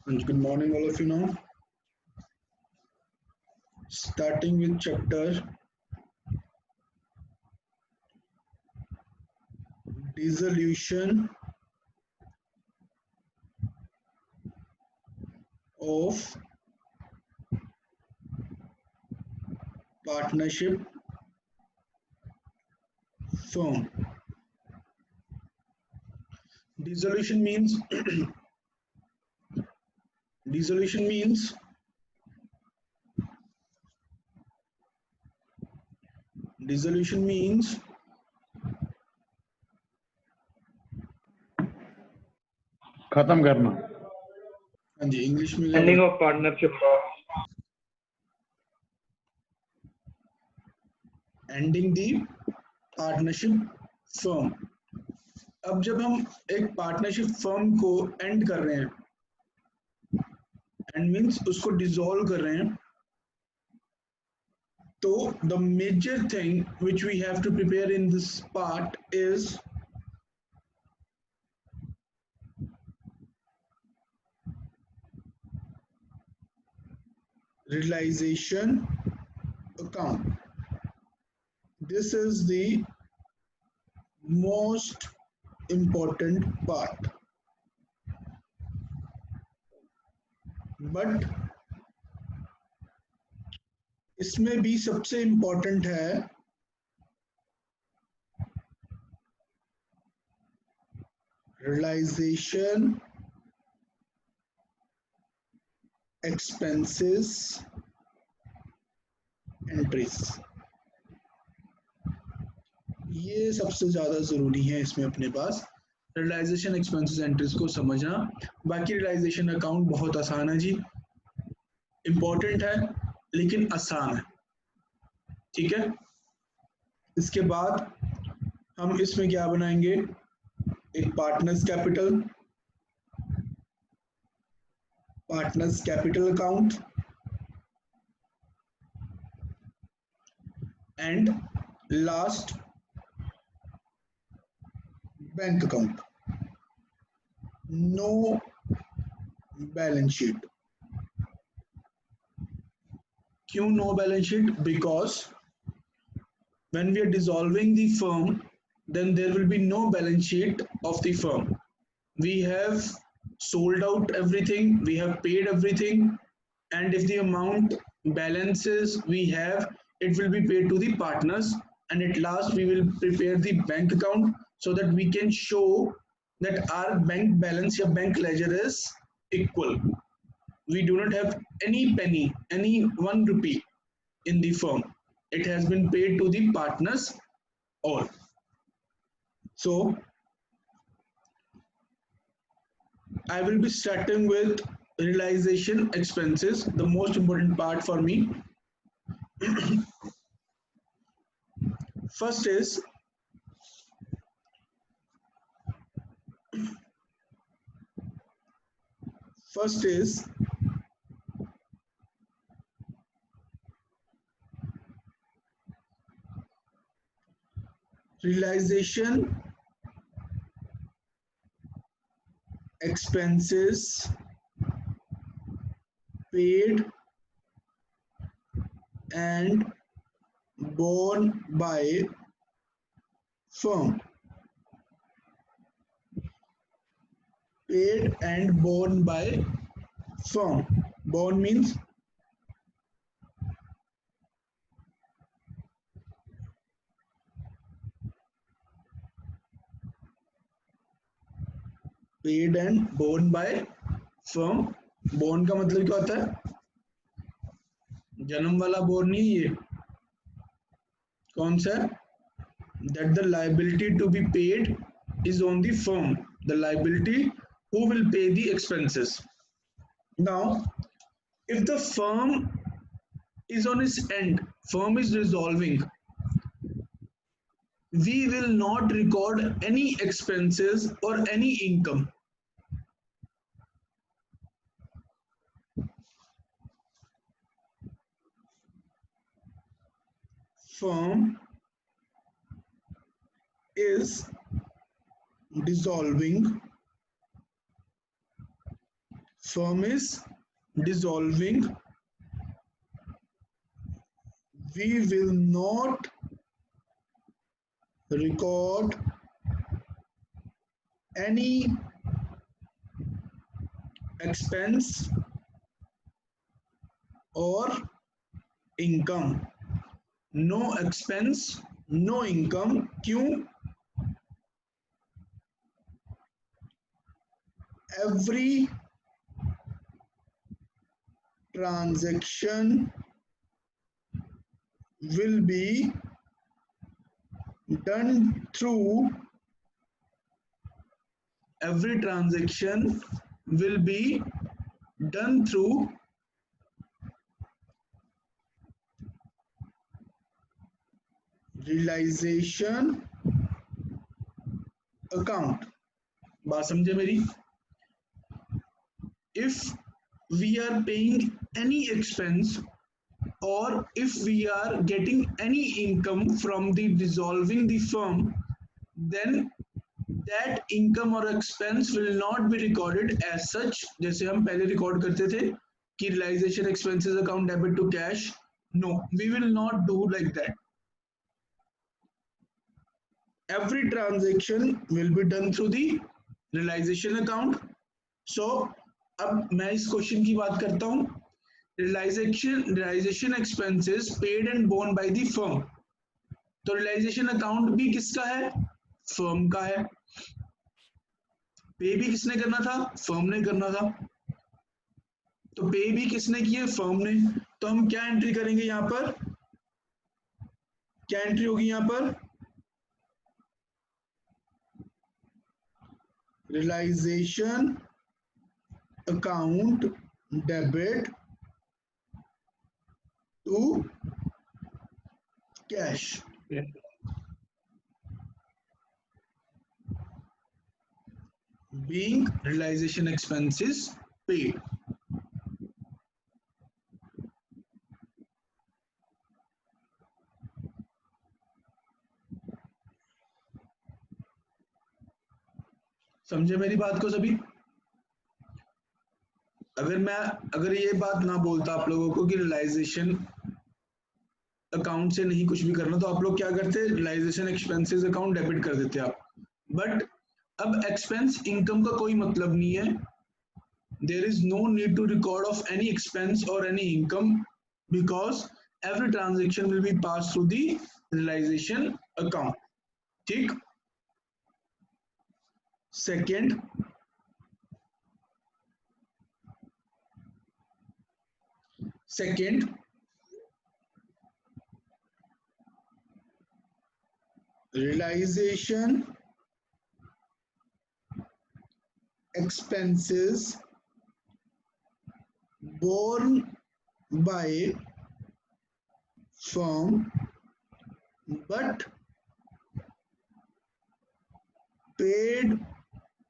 And good morning, all of you now. Starting with chapter dissolution of partnership firm. Dissolution means dissolution means dissolution means खत्म करना। हाँ जी English में क्या ending of partnership ending the partnership firm. अब जब हम एक partnership firm को एंड कर रहे हैं, एंड मीन्स उसको डिसॉल्व कर रहे हैं, तो the major thing which we have to prepare in this part is realization account. This is the most important part. But इसमें भी सबसे important है realization expenses entries. ये सबसे ज्यादा जरूरी है इसमें अपने पास रियलाइजेशन एक्सपेंसेस एंट्रीज को समझना। बाकी रियलाइजेशन अकाउंट बहुत आसान है जी, इंपॉर्टेंट है लेकिन आसान है, ठीक है। इसके बाद हम इसमें क्या बनाएंगे, एक partners capital account and last bank account, no balance sheet. क्यों no balance sheet? Because when we are dissolving the firm, then there will be no balance sheet of the firm. We have sold out everything, we have paid everything, and if the amount balances we have, it will be paid to the partners, and at last we will prepare the bank account so that we can show that our bank balance or bank ledger is equal. We do not have any penny, any 1 rupee in the firm. It has been paid to the partners all. So I will be starting with realization expenses, the most important part for me. First is realization expenses paid and borne by firm. Paid and borne by firm. Borne means paid and borne by firm. Borne का मतलब क्या होता है? जन्म वाला born नहीं, ये कौन सा? That the liability to be paid is on the firm, the liability who will pay the expenses. Now if the firm is on its end, firm is dissolving, we will not record any expenses or any income. Firm is dissolving, firm is dissolving, we will not record any expense or income. No expense, no income. क्यों? Every transaction will be done through realization account. बात समझे मेरी? If we are paying any expense or if we are getting any income from the dissolving the firm, then that income or expense will not be recorded as such. जैसे हम पहले record करते थे कि realization expenses account debit to cash. No, we will not do like that. Every transaction will be done through the realization account. So अब मैं इस question की बात करता हूँ. realization expenses paid and borne by the firm. तो realization account भी किसका है? फर्म का है. पे भी किसने करना था? फर्म ने करना था. तो पे भी किसने किए? फर्म ने. तो हम क्या एंट्री करेंगे यहां पर? क्या एंट्री होगी यहां पर? realization account debit to cash. Being realization expenses paid. समझे मेरी बात को सभी? अगर ये बात ना बोलता आप लोगों को कि रियलाइजेशन अकाउंट से नहीं कुछ भी करना, तो आप लोग क्या करते? रियलाइजेशन एक्सपेंसेस अकाउंट डेबिट कर देते आप. बट अब एक्सपेंस इनकम का कोई मतलब नहीं है. There is no need to record of any expense और any income because every transaction will be pass through the realization account. ठीक. Second, realization expenses borne by firm but paid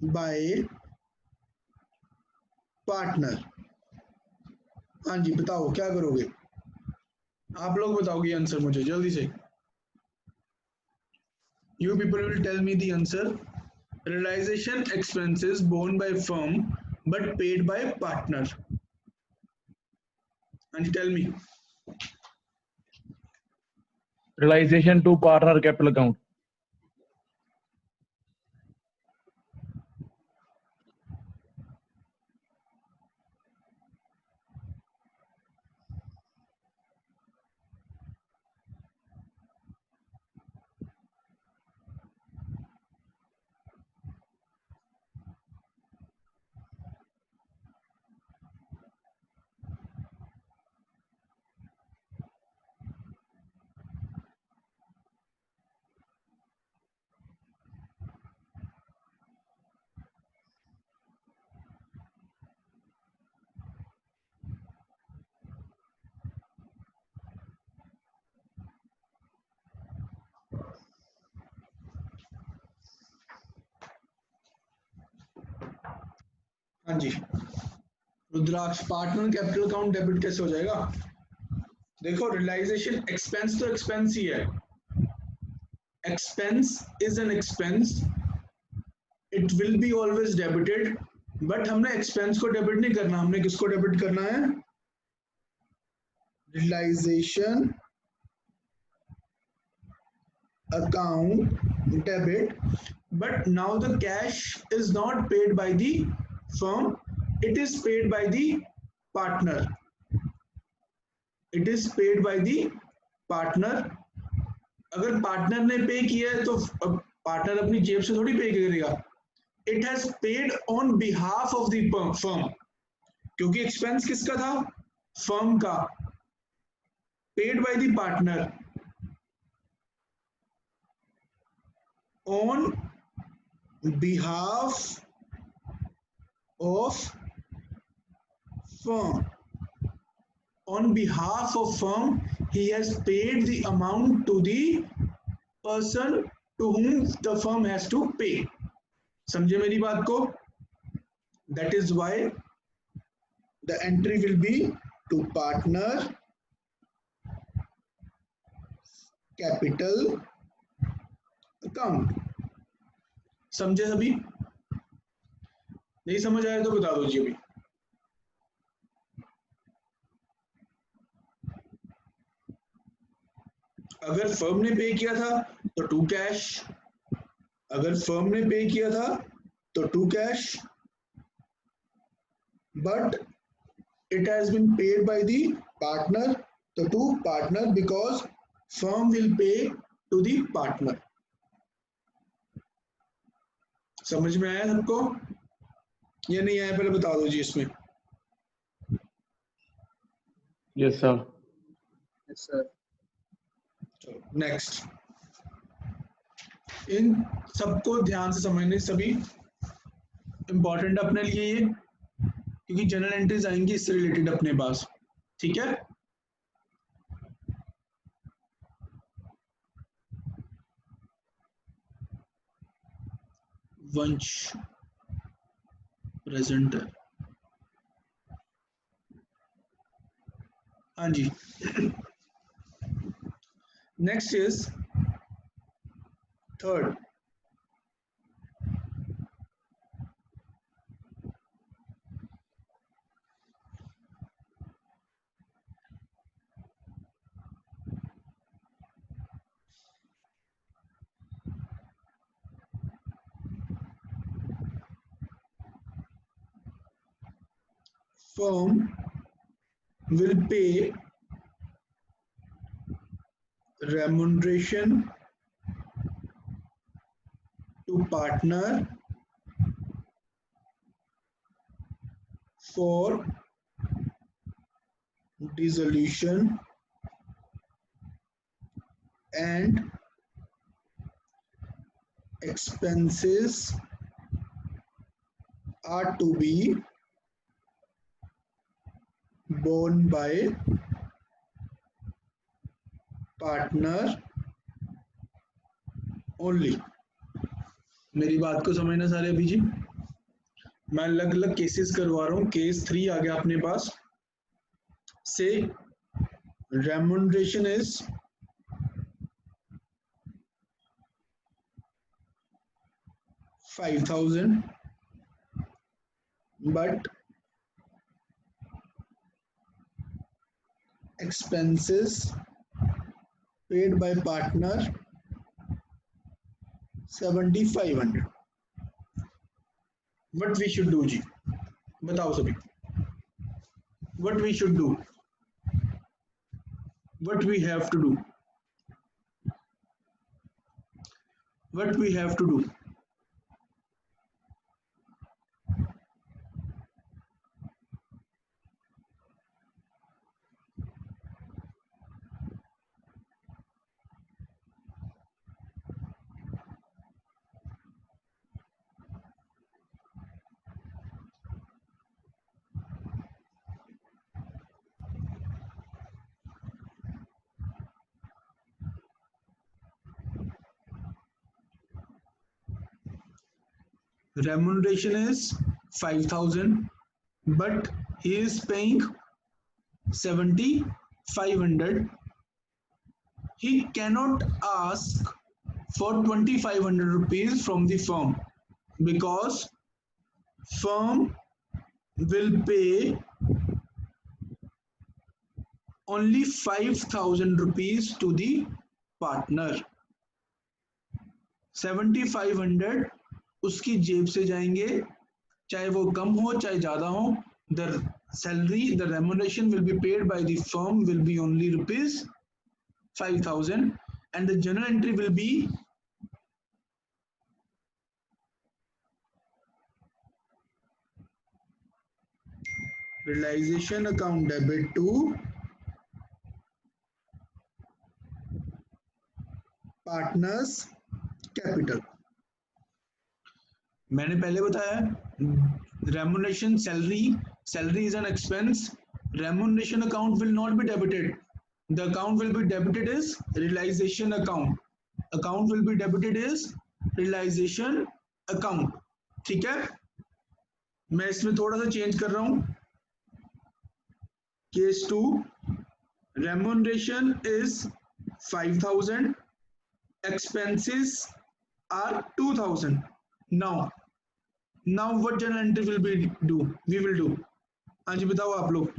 by partner. हाँ जी, बताओ क्या करोगे? आप लोग बताओगे answer मुझे जल्दी से. You people will tell me the answer. Realization expenses borne by firm but paid by partner. And tell me. Realization to partner capital account. हाँ जी, Rudraksh, partner capital account debit कैसे हो जाएगा? देखो, रियलाइजेशन एक्सपेंस तो एक्सपेंस ही है. Expense is an expense, it will be always debited but हमने एक्सपेंस को डेबिट नहीं करना, हमने किसको डेबिट करना है? Realisation account debit, but now the cash is not paid by the firm, it is paid by the partner. It is paid by the partner. अगर partner ने पे किया है तो पार्टनर अपनी जेब से थोड़ी पे करेगा. It has paid on behalf of the firm, क्योंकि एक्सपेंस किसका था? फर्म का. Paid by the partner on behalf of firm. On behalf of firm, he has paid the amount to the person to whom the firm has to pay. समझे मेरी बात को? That is why the entry will be to partner capital account. समझे सभी? नहीं समझ आया तो बता दो जी अभी. अगर फर्म ने पे किया था तो टू कैश, अगर फर्म ने पे किया था तो to cash, but it has been paid by the partner, तो to partner, because firm will pay to the partner. समझ में आया सबको या नहीं आया? पहले बता दो जी इसमें. Yes, sir. Yes, sir. चलो नेक्स्ट. इन सबको ध्यान से समझने, सभी इंपॉर्टेंट अपने लिए ये, क्योंकि जनरल एंट्रीज आएंगी इससे रिलेटेड अपने पास. ठीक है? वंश प्रेजेंट है. हाँ जी. Next is third. Firm will pay remuneration to partner for dissolution and expenses are to be borne by partner only. मेरी बात को समझना सारे अभी जी. मैं अलग अलग केसेस करवा रहा हूँ. केस 3 आ गया अपने पास. से remuneration is $5,000, but expenses paid by partner 7,500. What we should do जी? बताओ सभी. What we should do? What we have to do? What we have to do? Remuneration is 5,000, but he is paying 7,500. He cannot ask for 2,500 rupees from the firm because firm will pay only 5,000 rupees to the partner. 7,500 उसकी जेब से जाएंगे, चाहे वो कम हो चाहे ज्यादा हो. The salary, the remuneration will be paid by the firm will be only rupees 5,000, and the journal entry will be realization account debit to partners capital. मैंने पहले बताया remuneration salary is an expense. Remuneration account will not be debited. The account will be debited is realization account. Account will be debited is realization account. ठीक है, मैं इसमें थोड़ा सा change कर रहा हूं. Case 2, remuneration is 5,000, expenses are 2,000. Now what journal entry will we do? हाँ जी बताओ आप लोग,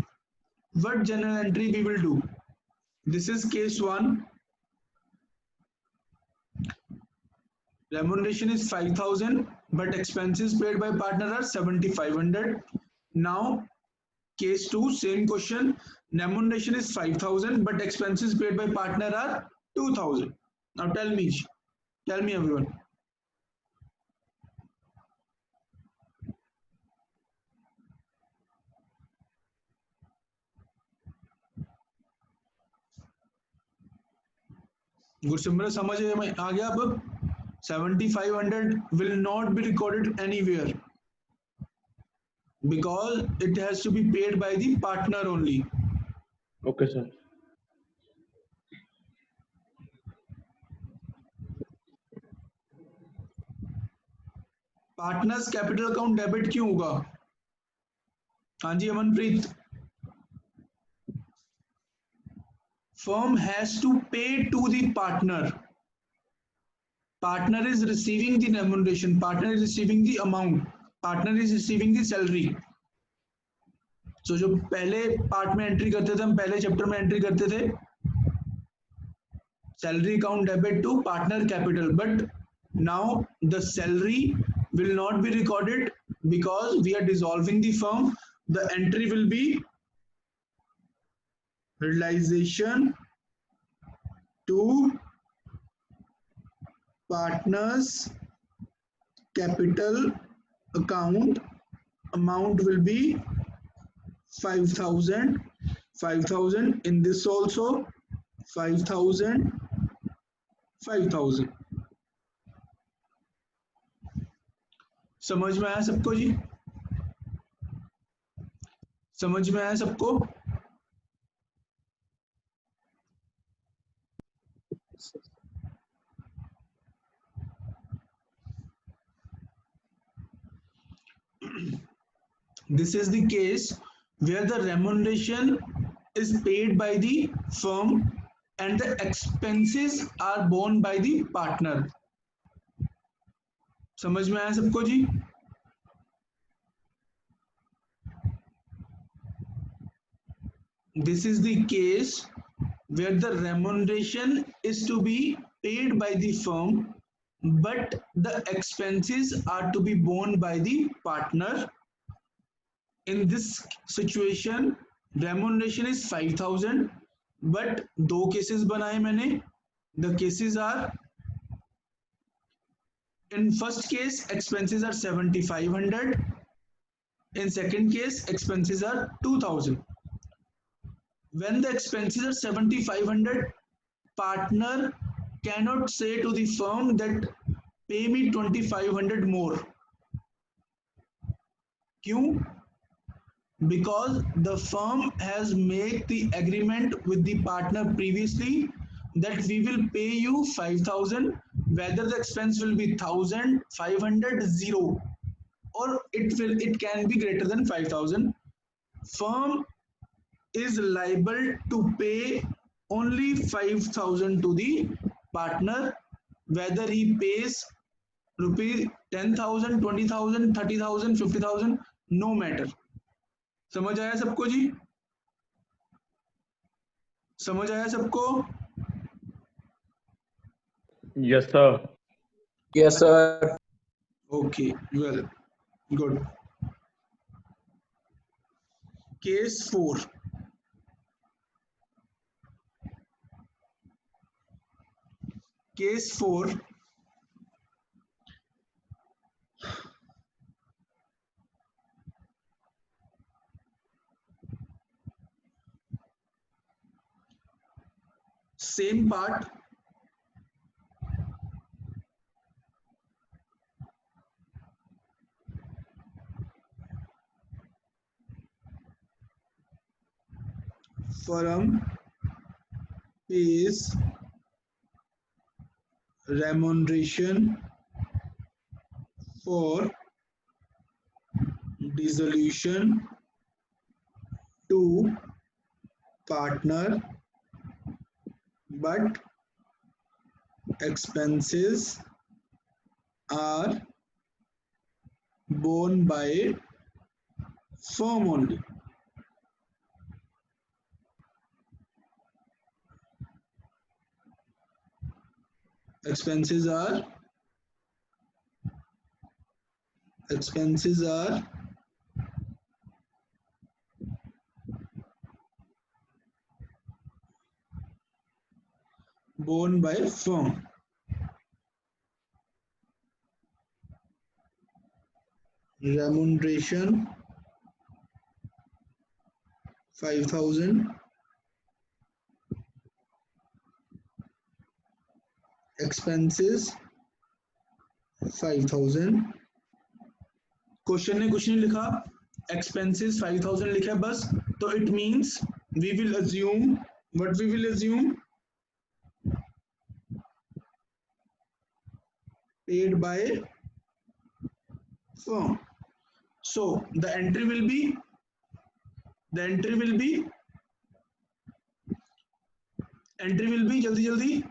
what journal entry we will do? This is case 1. Remuneration is 5,000 but expenses paid by partner are 7,500. Now case 2, same question. Remuneration is 5,000 but expenses paid by partner are 2,000. Now tell me everyone. Gursimran समझ में आ गया? अब 7,500 will not be recorded anywhere because it has to be paid by the partner only. Okay, sir. Partners capital account debit क्यों होगा? हाँ जी Amanpreet. Firm has to pay to the partner. Partner is receiving the remuneration. Partner is receiving the amount. Partner is receiving the salary. So जो पहले part में entry करते थे, हम पहले चैप्टर में एंट्री करते थे salary account debit to partner capital, but now the salary will not be recorded because we are dissolving the firm. The entry will be realization to partners capital account. Amount will be 5,000. 5,000 in this also 5,000. 5,000. समझ में आया सबको जी? समझ में आया सबको? This is the case where the remuneration is paid by the firm and the expenses are borne by the partner. समझ में आया सबको जी? This is the case where the remuneration is to be paid by the firm but the expenses are to be borne by the partner. In this situation remuneration is 5,000 but दो cases बनाए मैंने. The cases are, in first case expenses are 7,500, in second case expenses are 2,000. When the expenses are 7,500, partner cannot say to the firm that pay me 2,500 more. क्यों? Because the firm has made the agreement with the partner previously that we will pay you 5,000, whether the expense will be 1,000, 500, 0, or it can be greater than 5,000. Firm is liable to pay only 5,000 to the partner, whether he pays rupees 10,000, 20,000, 30,000, 50,000, no matter. समझ आया सबको जी? समझ आया सबको? Yes, sir. Yes, sir. Okay, well, good. Case 4. Case 4. Same part. Firm pays remuneration for dissolution to partner, but expenses are borne by firm only. Expenses are borne by firm. Remuneration 5,000, expenses 5,000. Question ने कुछ नहीं लिखा, expenses 5,000 लिखा है बस, तो it means we will assume, what we will assume, paid by firm. So the entry will be जल्दी जल्दी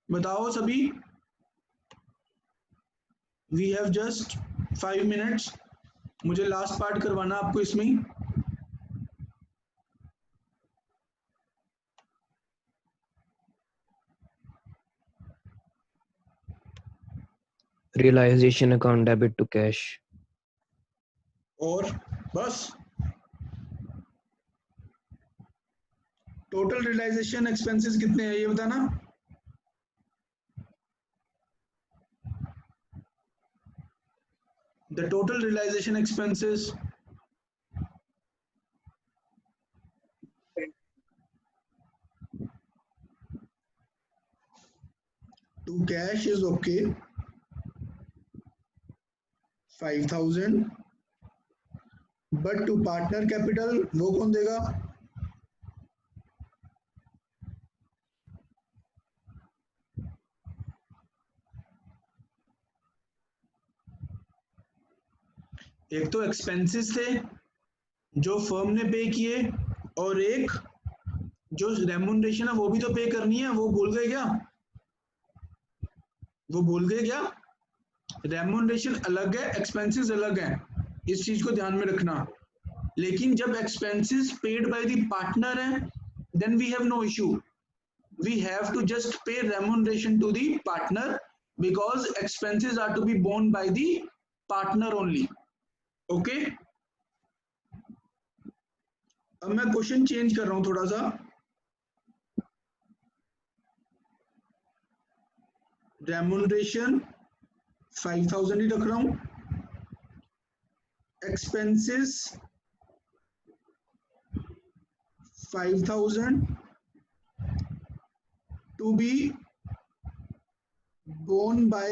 बताओ सभी. We have just 5 minutes. मुझे लास्ट पार्ट करवाना आपको इसमें. Realization account debit to cash. और बस टोटल रियलाइजेशन एक्सपेंसेस कितने हैं ये बताना. The total realization expenses to cash is okay, 5,000, but to partner capital वो कौन देगा? एक तो एक्सपेंसेस थे जो फर्म ने पे किए, और एक जो रेम्यूनरेशन है वो भी तो पे करनी है. वो भूल गए क्या? रेम्यूनरेशन अलग है, एक्सपेंसेस अलग है, इस चीज को ध्यान में रखना. लेकिन जब expenses paid by the partner है, then we have no issue. We have to just pay remuneration to the partner because expenses are to be borne by the partner only. Okay, अब मैं क्वेश्चन चेंज कर रहा हूं थोड़ा सा. Remuneration 5,000 ही रख रहा हूं. Expenses 5,000 to be borne by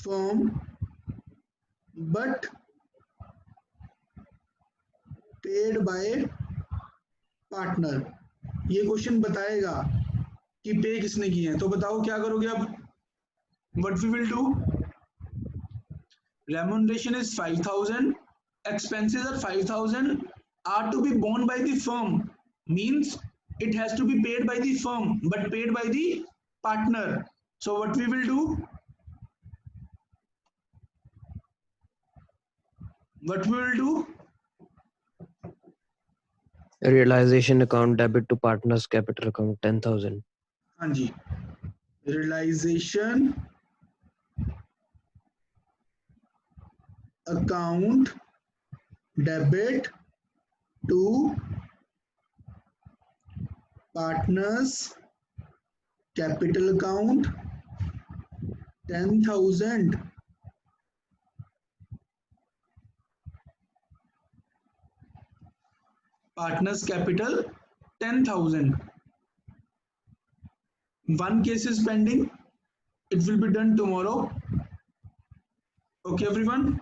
firm but paid by partner. ये क्वेश्चन बताएगा कि पे किसने किए हैं. तो बताओ क्या करोगे अब? What we will do? Remuneration is 5,000, expenses are 5,000, are to be borne by the firm, means it has to be paid by the firm but paid by the partner. So what we will do? what we will do? Realization account debit to partner's capital account 10,000. हाँ जी, realization account debit to partners capital account 10,000. Partners capital 10,000. One case is pending. It will be done tomorrow. Okay, everyone.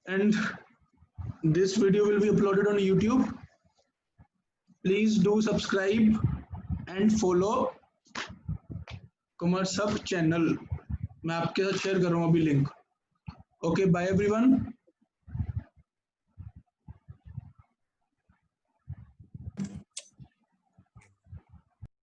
And this video will be uploaded on YouTube. Please do subscribe and follow Commerce Hub channel. मैं आपके साथ share कर रहा हूँ अभी link. Okay, bye everyone.